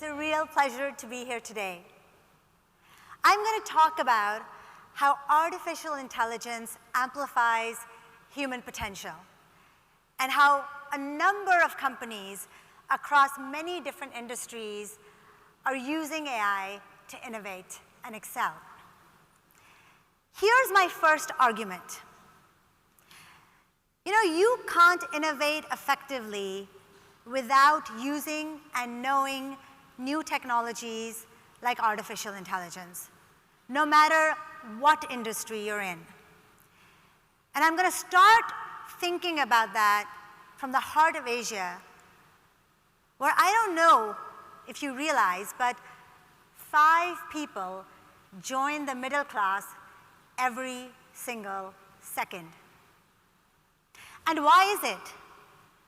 It's a real pleasure to be here today. I'm going to talk about how artificial intelligence amplifies human potential and how a number of companies across many different industries are using AI to innovate and excel. Here's my first argument. You can't innovate effectively without using and knowing new technologies like artificial intelligence, no matter what industry you're in. And I'm going to start thinking about that from the heart of Asia, where I don't know if you realize, but 5 people join the middle class every single second. And why is it?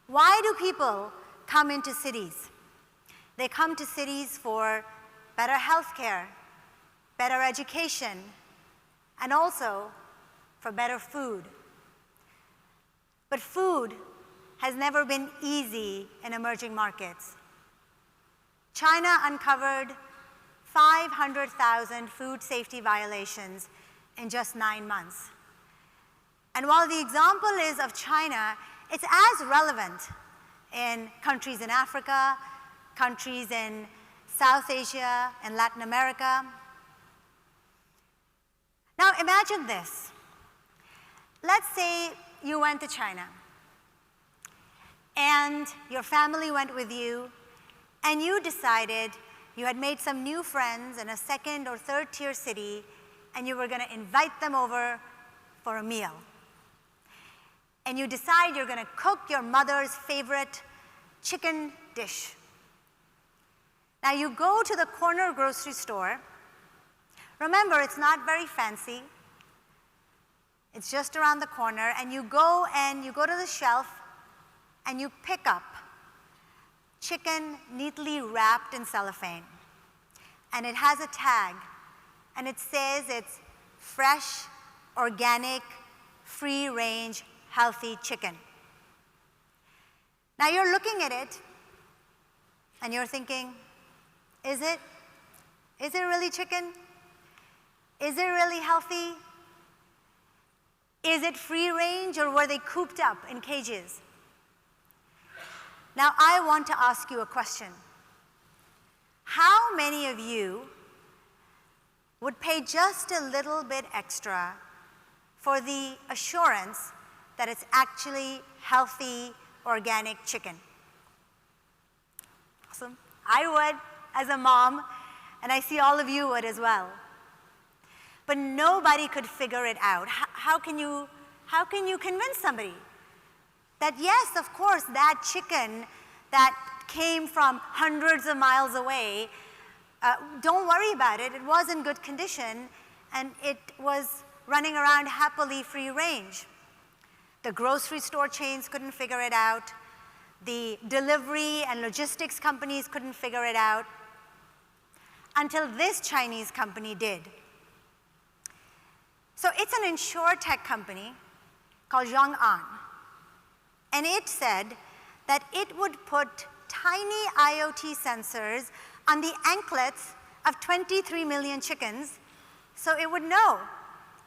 Why do people come into cities? They come to cities for better healthcare, better education, and also for better food. But food has never been easy in emerging markets. China uncovered 500,000 food safety violations in just 9 months. And while the example is of China, it's as relevant in countries in Africa, countries in South Asia, and Latin America. Now imagine this. Let's say you went to China, and your family went with you, and you decided you had made some new friends in a second or third tier city, and you were going to invite them over for a meal. And you decide you're going to cook your mother's favorite chicken dish. Now you go to the corner grocery store. Remember, it's not very fancy. It's just around the corner, and you go to the shelf and you pick up chicken neatly wrapped in cellophane. And it has a tag, and it says it's fresh, organic, free-range, healthy chicken. Now you're looking at it, and you're thinking, is it? Is it really chicken? Is it really healthy? Is it free range, or were they cooped up in cages? Now I want to ask you a question. How many of you would pay just a little bit extra for the assurance that it's actually healthy, organic chicken? Awesome. I would as a mom, and I see all of you would as well. But nobody could figure it out. How can you convince somebody that yes, of course, that chicken that came from hundreds of miles away, don't worry about it, it was in good condition, and it was running around happily free range. The grocery store chains couldn't figure it out. The delivery and logistics companies couldn't figure it out until this Chinese company did. So it's an insurtech company called Zhong'an, and it said that it would put tiny IoT sensors on the anklets of 23 million chickens so it would know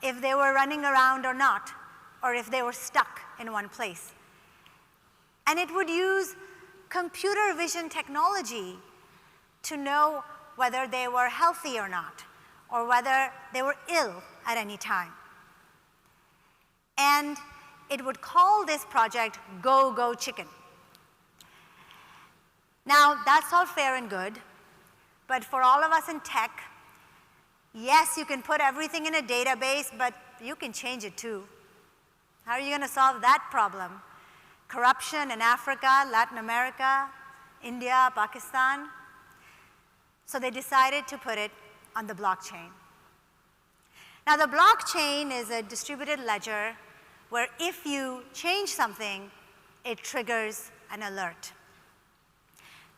if they were running around or not, or if they were stuck in one place. And it would use computer vision technology to know whether they were healthy or not, or whether they were ill at any time. And it would call this project Go Go Chicken. Now, that's all fair and good, but for all of us in tech, yes, you can put everything in a database, but you can change it too. How are you going to solve that problem? Corruption in Africa, Latin America, India, Pakistan. So they decided to put it on the blockchain. Now the blockchain is a distributed ledger where if you change something, it triggers an alert.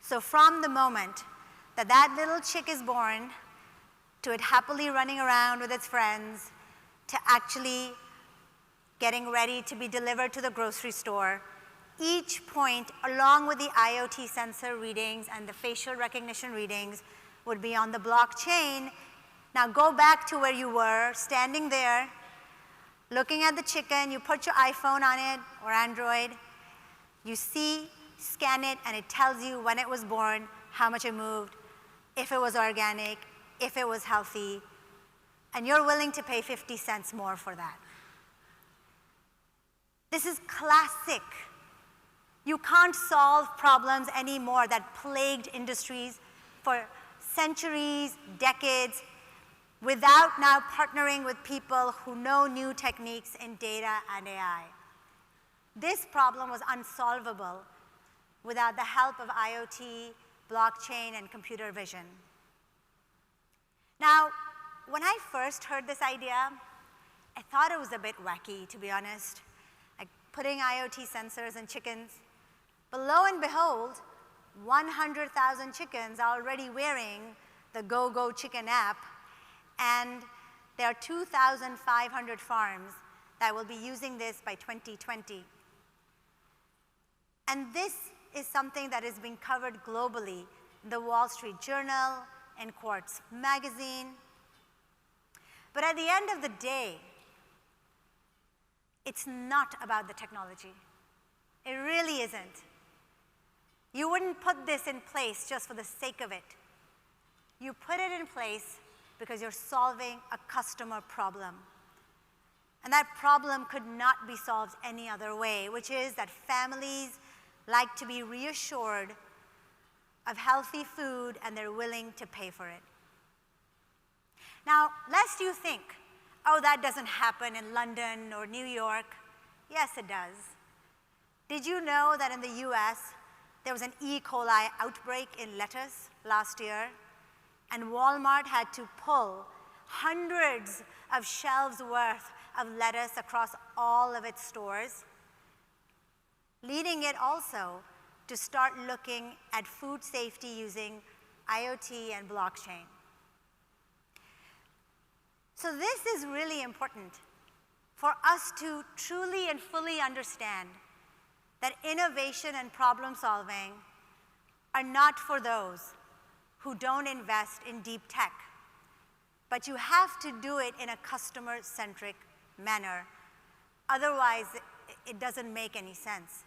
So from the moment that that little chick is born, to it happily running around with its friends, to actually getting ready to be delivered to the grocery store, Each point, along with the IoT sensor readings and the facial recognition readings, would be on the blockchain. Now go back to where you were, standing there, looking at the chicken. You put your iPhone on it or Android. You see, scan it, and it tells you when it was born, how much it moved, if it was organic, if it was healthy, and you're willing to pay 50 cents more for that. This is classic. You can't solve problems anymore that plagued industries for centuries, decades, without now partnering with people who know new techniques in data and AI. This problem was unsolvable without the help of IoT, blockchain, and computer vision. Now, when I first heard this idea, I thought it was a bit wacky, to be honest, like putting IoT sensors in chickens. But lo and behold, 100,000 chickens are already wearing the Go Chicken app, and there are 2,500 farms that will be using this by 2020. And this is something that is being covered globally in the Wall Street Journal, in Quartz magazine. But at the end of the day, it's not about the technology. It really isn't. You wouldn't put this in place just for the sake of it. You put it in place because you're solving a customer problem. And that problem could not be solved any other way, which is that families like to be reassured of healthy food, and they're willing to pay for it. Now, lest you think, oh, that doesn't happen in London or New York. Yes, it does. Did you know that in the US, there was an E. coli outbreak in lettuce last year, and Walmart had to pull hundreds of shelves worth of lettuce across all of its stores, leading it also to start looking at food safety using IoT and blockchain. So this is really important for us to truly and fully understand that innovation and problem solving are not for those who don't invest in deep tech, but you have to do it in a customer-centric manner. Otherwise, it doesn't make any sense.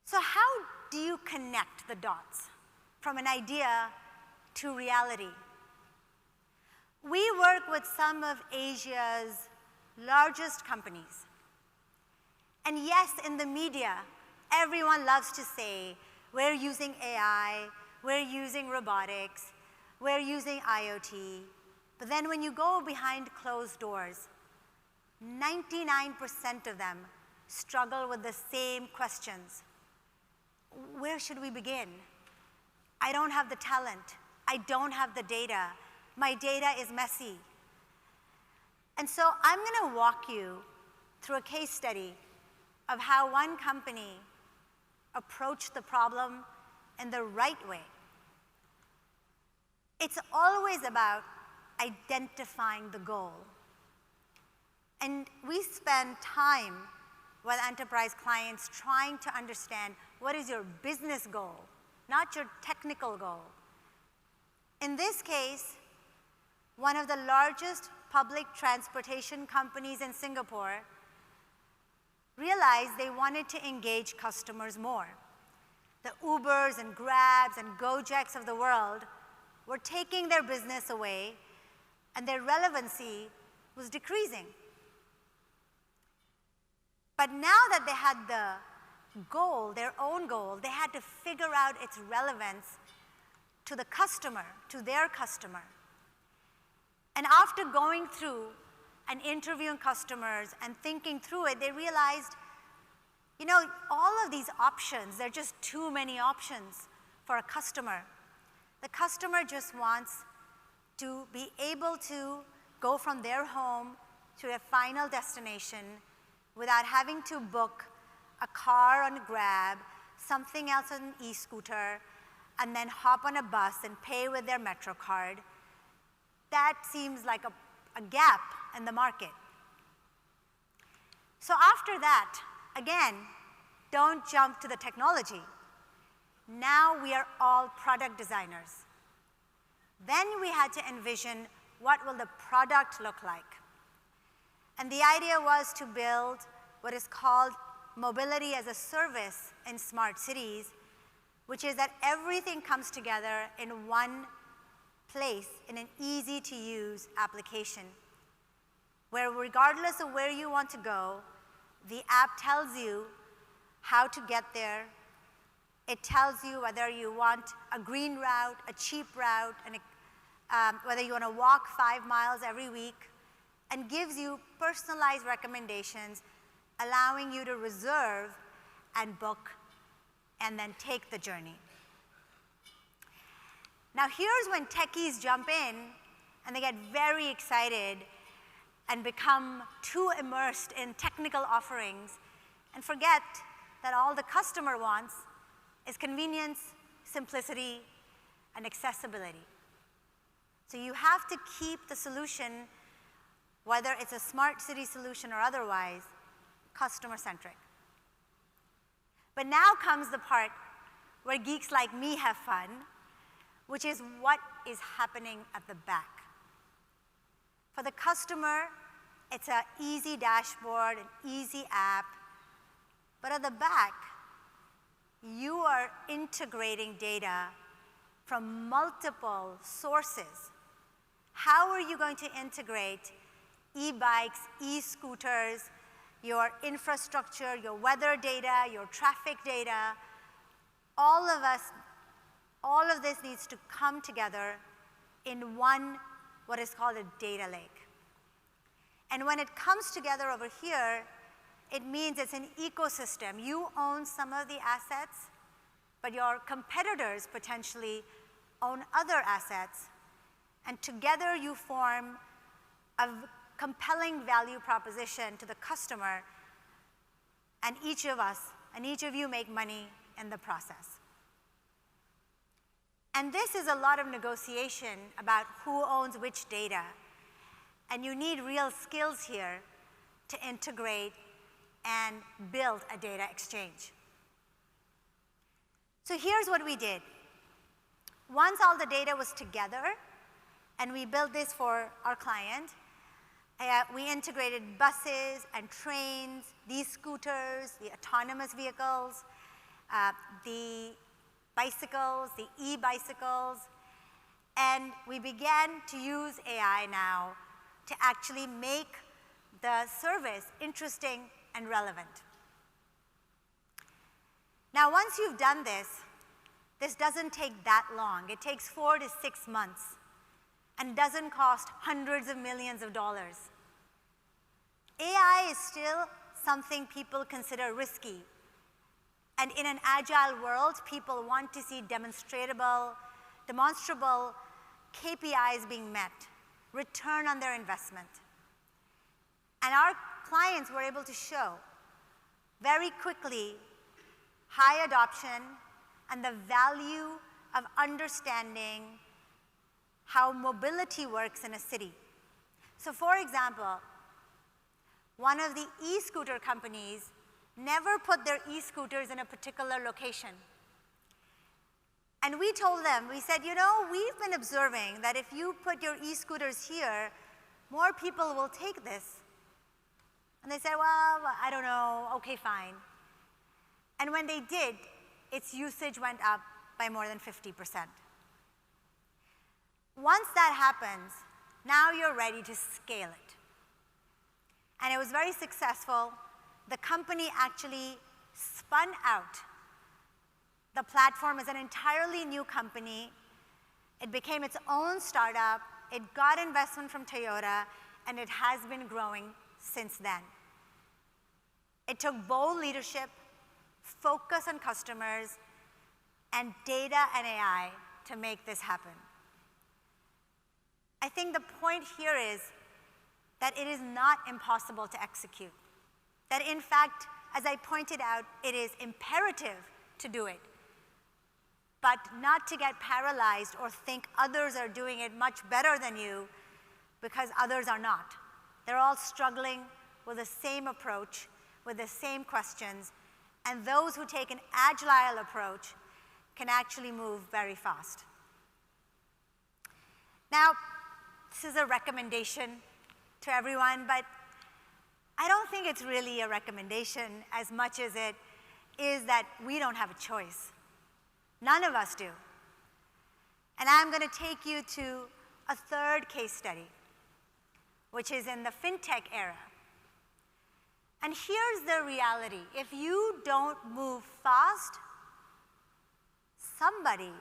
So how do you connect the dots from an idea to reality? We work with some of Asia's largest companies. And yes, in the media, everyone loves to say, we're using AI, we're using robotics, we're using IoT. But then when you go behind closed doors, 99% of them struggle with the same questions. Where should we begin? I don't have the talent. I don't have the data. My data is messy. And so I'm going to walk you through a case study of how one company approached the problem in the right way. It's always about identifying the goal. And we spend time with enterprise clients trying to understand what is your business goal, not your technical goal. In this case, one of the largest public transportation companies in Singapore realized they wanted to engage customers more. The Ubers and Grabs and Gojeks of the world were taking their business away, and their relevancy was decreasing. But now that they had the goal, their own goal, they had to figure out its relevance to the customer, to their customer. And after going through and interviewing customers and thinking through it, they realized, you know, all of these options, there are just too many options for a customer. The customer just wants to be able to go from their home to a final destination without having to book a car on Grab, something else on an e-scooter, and then hop on a bus and pay with their Metro card. That seems like a gap in the market. So after that, again, don't jump to the technology. Now we are all product designers. Then we had to envision what will the product look like. And the idea was to build what is called mobility as a service in smart cities, which is that everything comes together in one place in an easy-to-use application, where regardless of where you want to go, the app tells you how to get there. It tells you whether you want a green route, a cheap route, and whether you want to walk 5 miles every week, and gives you personalized recommendations, allowing you to reserve and book and then take the journey. Now here's when techies jump in and they get very excited and become too immersed in technical offerings and forget that all the customer wants is convenience, simplicity, and accessibility. So you have to keep the solution, whether it's a smart city solution or otherwise, customer-centric. But now comes the part where geeks like me have fun, which is what is happening at the back. For the customer, it's an easy dashboard, an easy app. But at the back, you are integrating data from multiple sources. How are you going to integrate e-bikes, e-scooters, your infrastructure, your weather data, your traffic data? All of this needs to come together in one, what is called a data lake. And when it comes together over here, it means it's an ecosystem. You own some of the assets, but your competitors potentially own other assets. And together you form a compelling value proposition to the customer, and each of us, and each of you make money in the process. And this is a lot of negotiation about who owns which data. And you need real skills here to integrate and build a data exchange. So here's what we did. Once all the data was together, and we built this for our client, we integrated buses and trains, these scooters, the autonomous vehicles, the bicycles, the e-bicycles, and we began to use AI now to actually make the service interesting and relevant. Now, once you've done this doesn't take that long. It takes 4 to 6 months and doesn't cost hundreds of millions of dollars. AI is still something people consider risky. And in an agile world, people want to see demonstrable KPIs being met, return on their investment. And our clients were able to show very quickly high adoption and the value of understanding how mobility works in a city. So for example, one of the e-scooter companies never put their e-scooters in a particular location. And we told them, we said, you know, we've been observing that if you put your e-scooters here, more people will take this. And they said, well, I don't know, okay, fine. And when they did, its usage went up by more than 50%. Once that happens, now you're ready to scale it. And it was very successful. The company actually spun out the platform as an entirely new company. It became its own startup. It got investment from Toyota, and it has been growing since then. It took bold leadership, focus on customers, and data and AI to make this happen. I think the point here is that it is not impossible to execute. That in fact, as I pointed out, it is imperative to do it, but not to get paralyzed or think others are doing it much better than you, because others are not. They're all struggling with the same approach, with the same questions, And those who take an agile approach can actually move very fast. Now, this is a recommendation to everyone, but I don't think it's really a recommendation as much as it is that we don't have a choice. None of us do. And I'm going to take you to a third case study, which is in the fintech era. And here's the reality. If you don't move fast, somebody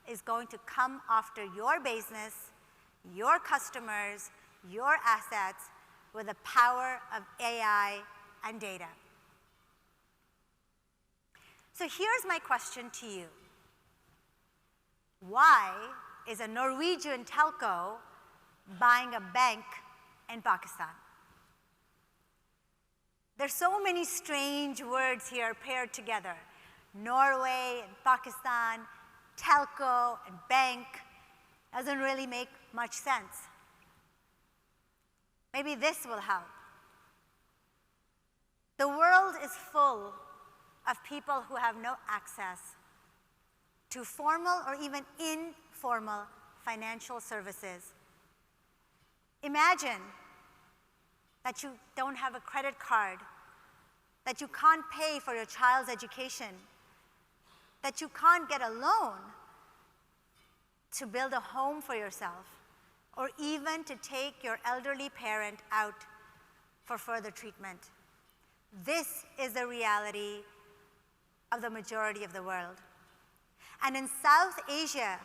is going to come after your business, your customers, your assets with the power of AI and data. So here's my question to you. Why is a Norwegian telco buying a bank in Pakistan? There's so many strange words here paired together. Norway and Pakistan, telco and bank, doesn't really make much sense. Maybe this will help. The world is full of people who have no access to formal or even informal financial services. Imagine that you don't have a credit card, that you can't pay for your child's education, that you can't get a loan to build a home for yourself, or even to take your elderly parent out for further treatment. This is the reality of the majority of the world. And in South Asia,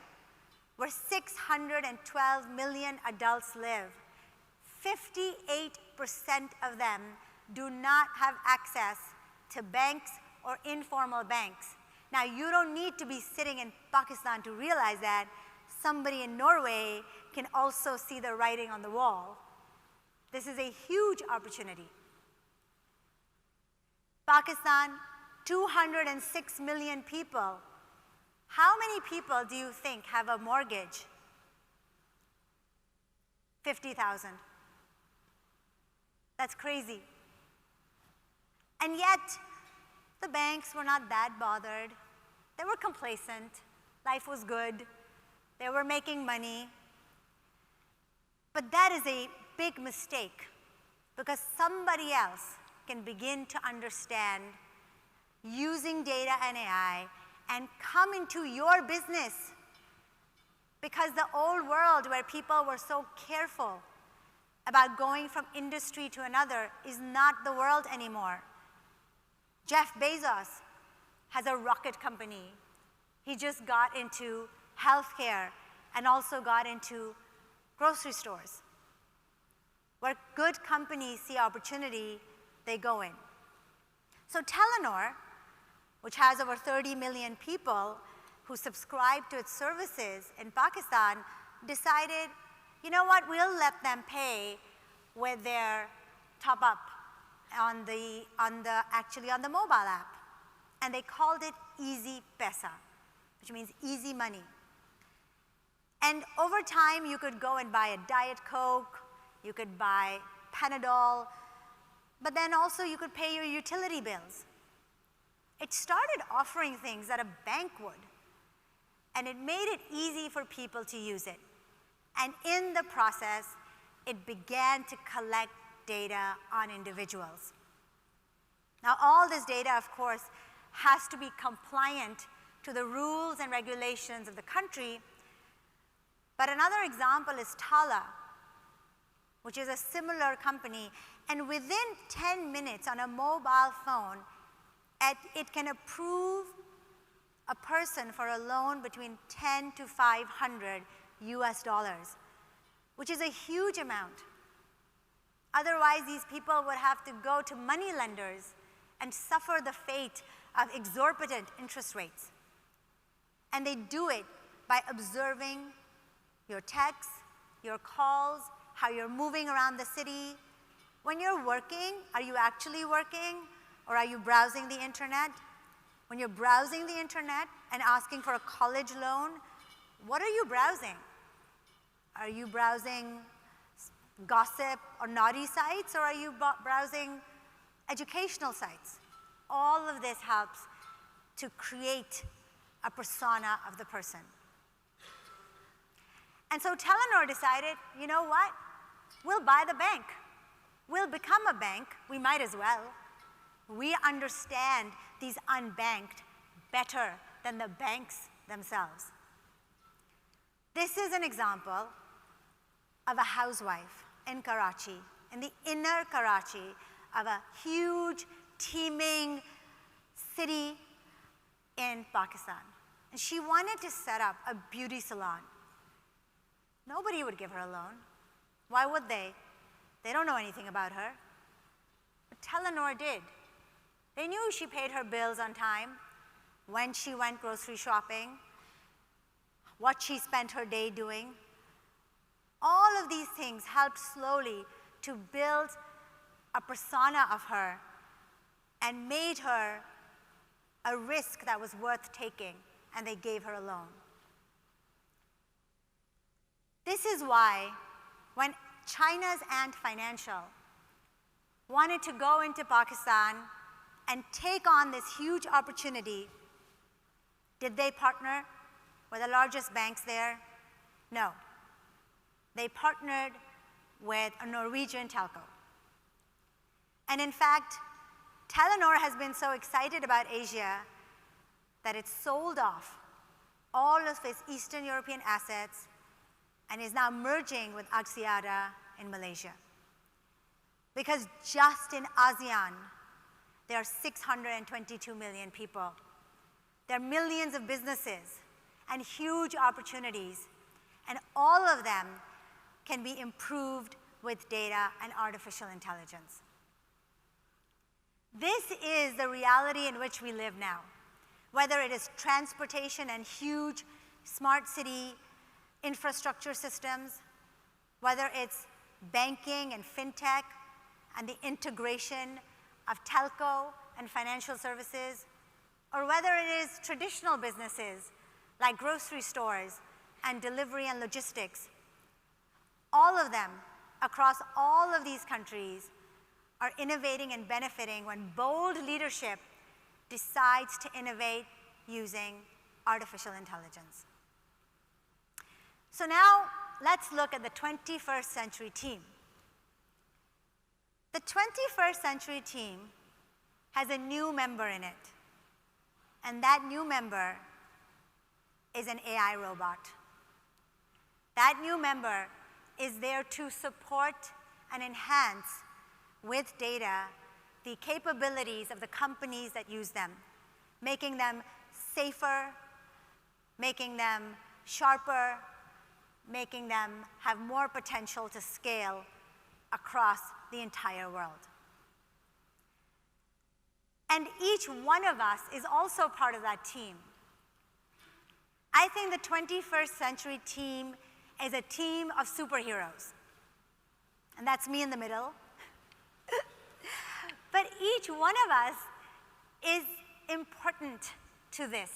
where 612 million adults live, 58% of them do not have access to banks or informal banks. Now, you don't need to be sitting in Pakistan to realize that. Somebody in Norway can also see the writing on the wall. This is a huge opportunity. Pakistan, 206 million people. How many people do you think have a mortgage? 50,000. That's crazy. And yet, the banks were not that bothered. They were complacent. Life was good. They were making money. But that is a big mistake, because somebody else can begin to understand using data and AI and come into your business. Because the old world where people were so careful about going from industry to another is not the world anymore. Jeff Bezos has a rocket company. He just got into healthcare and also got into grocery stores. Where good companies see opportunity, they go in. So Telenor, which has over 30 million people who subscribe to its services in Pakistan, decided, you know what, we'll let them pay with their top-up actually on the mobile app. And they called it Easy Pesa, which means easy money. And over time, you could go and buy a Diet Coke, you could buy Panadol, but then also you could pay your utility bills. It started offering things that a bank would, and it made it easy for people to use it. And in the process, it began to collect data on individuals. Now, all this data, of course, has to be compliant to the rules and regulations of the country. But another example is Tala, which is a similar company. And within 10 minutes on a mobile phone, it can approve a person for a loan between 10 to 500 US dollars, which is a huge amount. Otherwise, these people would have to go to money lenders and suffer the fate of exorbitant interest rates. And they do it by observing your texts, your calls, how you're moving around the city. When you're working, are you actually working, or are you browsing the internet? When you're browsing the internet and asking for a college loan, what are you browsing? Are you browsing gossip or naughty sites, or are you browsing educational sites? all of this helps to create a persona of the person. And so Telenor decided, you know what? We'll buy the bank. We'll become a bank. We might as well. We understand these unbanked better than the banks themselves. This is an example of a housewife in Karachi, in the inner Karachi of a huge, teeming city in Pakistan. And she wanted to set up a beauty salon. Nobody would give her a loan. Why would they? They don't know anything about her. But Telenor did. They knew she paid her bills on time, when she went grocery shopping, what she spent her day doing. All of these things helped slowly to build a persona of her and made her a risk that was worth taking, and they gave her a loan. This is why when China's Ant Financial wanted to go into Pakistan and take on this huge opportunity, did they partner with the largest banks there? No. They partnered with a Norwegian telco. And in fact, Telenor has been so excited about Asia that it sold off all of its Eastern European assets and is now merging with Axiata in Malaysia. Because just in ASEAN, there are 622 million people. There are millions of businesses and huge opportunities, and all of them can be improved with data and artificial intelligence. This is the reality in which we live now. Whether it is transportation and huge smart city infrastructure systems, whether it's banking and fintech and the integration of telco and financial services, or whether it is traditional businesses like grocery stores and delivery and logistics, all of them across all of these countries are innovating and benefiting when bold leadership decides to innovate using artificial intelligence. So now let's look at the 21st century team. The 21st century team has a new member in it, and that new member is an AI robot. That new member is there to support and enhance with data the capabilities of the companies that use them, making them safer, making them sharper, making them have more potential to scale across the entire world. And each one of us is also part of that team. I think the 21st century team is a team of superheroes. And that's me in the middle. But each one of us is important to this.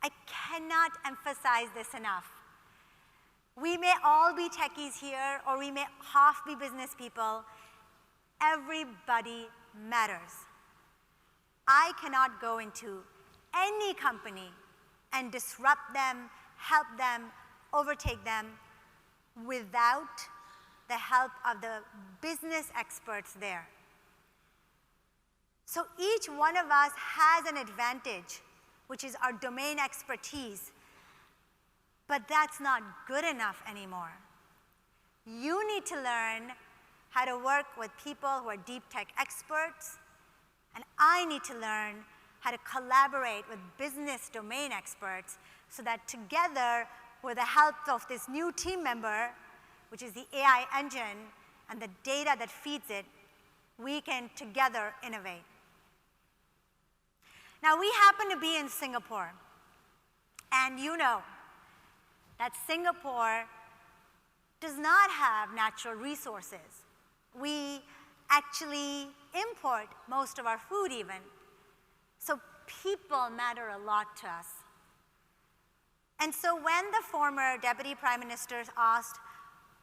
I cannot emphasize this enough. We may all be techies here, or we may half be business people. Everybody matters. I cannot go into any company and disrupt them, help them, overtake them without the help of the business experts there. So each one of us has an advantage, which is our domain expertise. But that's not good enough anymore. You need to learn how to work with people who are deep tech experts, and I need to learn how to collaborate with business domain experts so that together, with the help of this new team member, which is the AI engine and the data that feeds it, we can together innovate. Now, we happen to be in Singapore, and you know that Singapore does not have natural resources. We actually import most of our food even. So people matter a lot to us. And so when the former Deputy Prime Minister asked,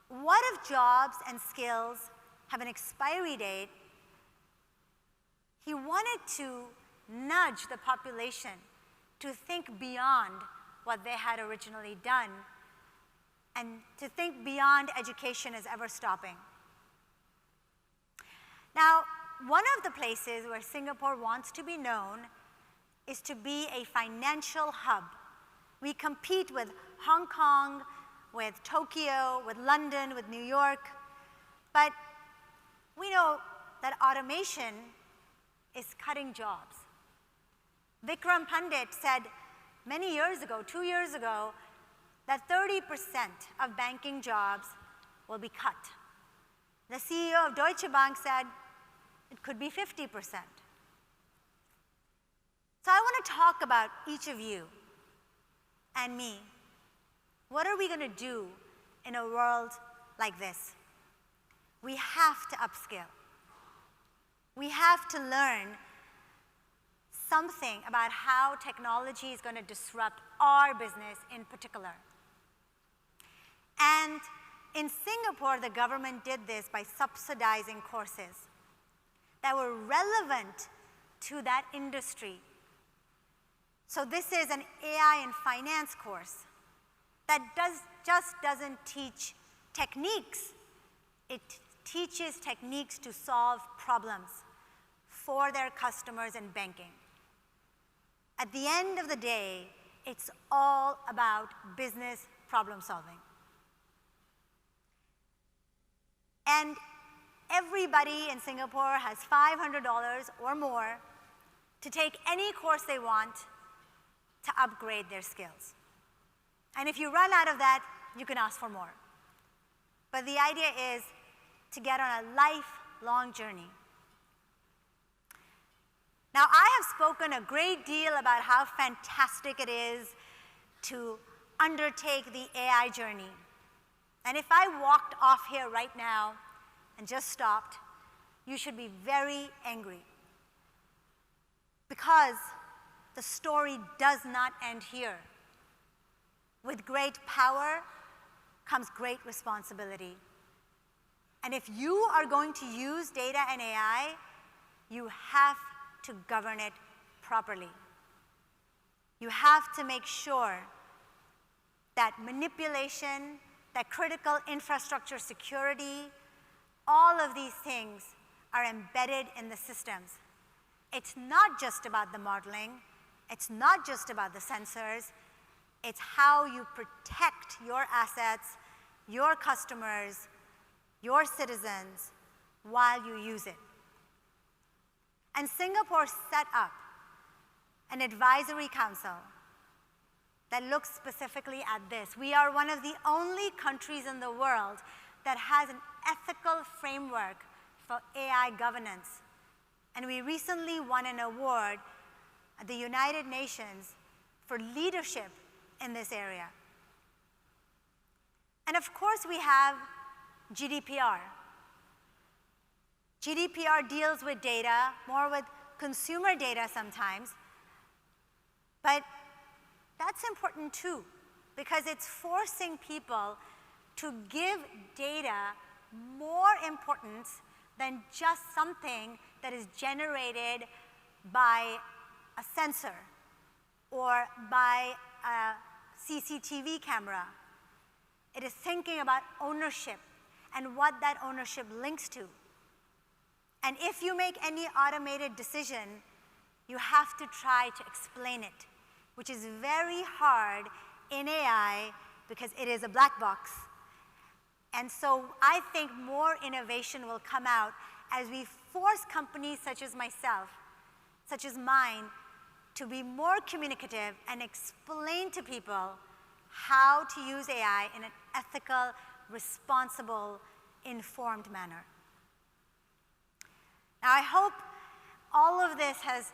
what if jobs and skills have an expiry date, He wanted to nudge the population to think beyond what they had originally done and to think beyond education as ever stopping. Now, one of the places where Singapore wants to be known is to be a financial hub. We compete with Hong Kong, with Tokyo, with London, with New York, but we know that automation is cutting jobs. Vikram Pandit said many years ago, 2 years ago, that 30% of banking jobs will be cut. The CEO of Deutsche Bank said it could be 50%. So I want to talk about each of you and me. What are we going to do in a world like this? We have to upskill. We have to learn something about how technology is going to disrupt our business in particular. And in Singapore, the government did this by subsidizing courses that were relevant to that industry. So this is an AI and finance course that just doesn't teach techniques. It teaches techniques to solve problems for their customers in banking. At the end of the day, it's all about business problem solving. And everybody in Singapore has $500 or more to take any course they want to upgrade their skills. And if you run out of that, you can ask for more. But the idea is to get on a lifelong journey. Now, I have spoken a great deal about how fantastic it is to undertake the AI journey. And if I walked off here right now and just stopped, you should be very angry. Because the story does not end here. With great power comes great responsibility. And if you are going to use data and AI, you have to govern it properly. You have to make sure that manipulation, that critical infrastructure security, all of these things are embedded in the systems. It's not just about the modeling. It's not just about the sensors. It's how you protect your assets, your customers, your citizens while you use it. And Singapore set up an advisory council that looks specifically at this. We are one of the only countries in the world that has an ethical framework for AI governance. And we recently won an award at the United Nations for leadership in this area. And of course, we have GDPR. GDPR deals with data, more with consumer data sometimes, but that's important too, because it's forcing people to give data more importance than just something that is generated by a sensor or by a CCTV camera. It is thinking about ownership and what that ownership links to. And if you make any automated decision, you have to try to explain it, which is very hard in AI because it is a black box. And so I think more innovation will come out as we force companies such as myself, such as mine, to be more communicative and explain to people how to use AI in an ethical, responsible, informed manner. Now, I hope all of this has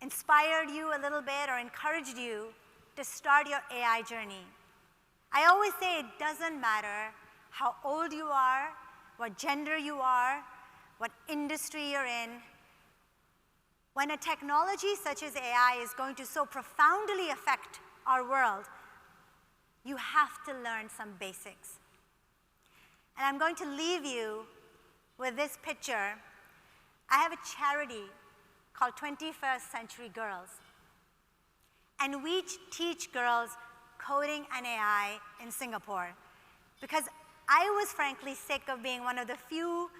inspired you a little bit or encouraged you to start your AI journey. I always say it doesn't matter how old you are, what gender you are, what industry you're in. When a technology such as AI is going to so profoundly affect our world, you have to learn some basics. And I'm going to leave you with this picture. I have a charity called 21st Century Girls. And we teach girls coding and AI in Singapore because I was frankly sick of being one of the few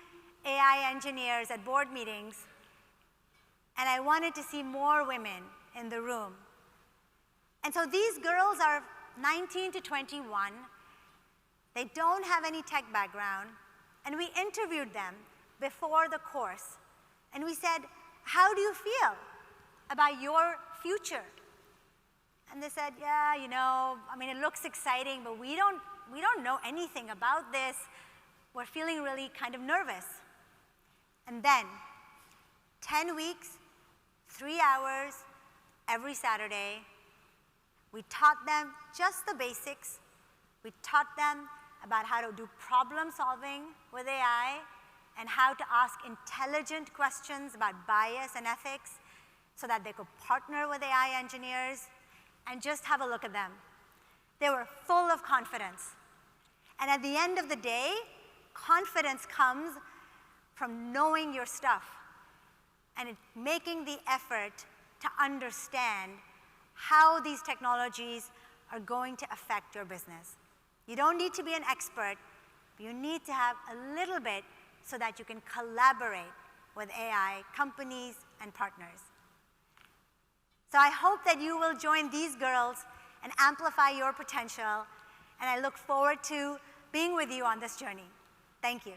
AI engineers at board meetings, and I wanted to see more women in the room. And so these girls are 19 to 21. They don't have any tech background, and we interviewed them before the course. And we said, how do you feel about your future? And they said, yeah, you know, I mean, it looks exciting, but we don't know anything about this. We're feeling really kind of nervous. And then, 10 weeks, 3 hours, every Saturday, we taught them just the basics. We taught them about how to do problem solving with AI and how to ask intelligent questions about bias and ethics so that they could partner with AI engineers. And just have a look at them. They were full of confidence. And at the end of the day, confidence comes from knowing your stuff and making the effort to understand how these technologies are going to affect your business. You don't need to be an expert, but you need to have a little bit so that you can collaborate with AI companies and partners. So I hope that you will join these girls and amplify your potential, and I look forward to being with you on this journey. Thank you.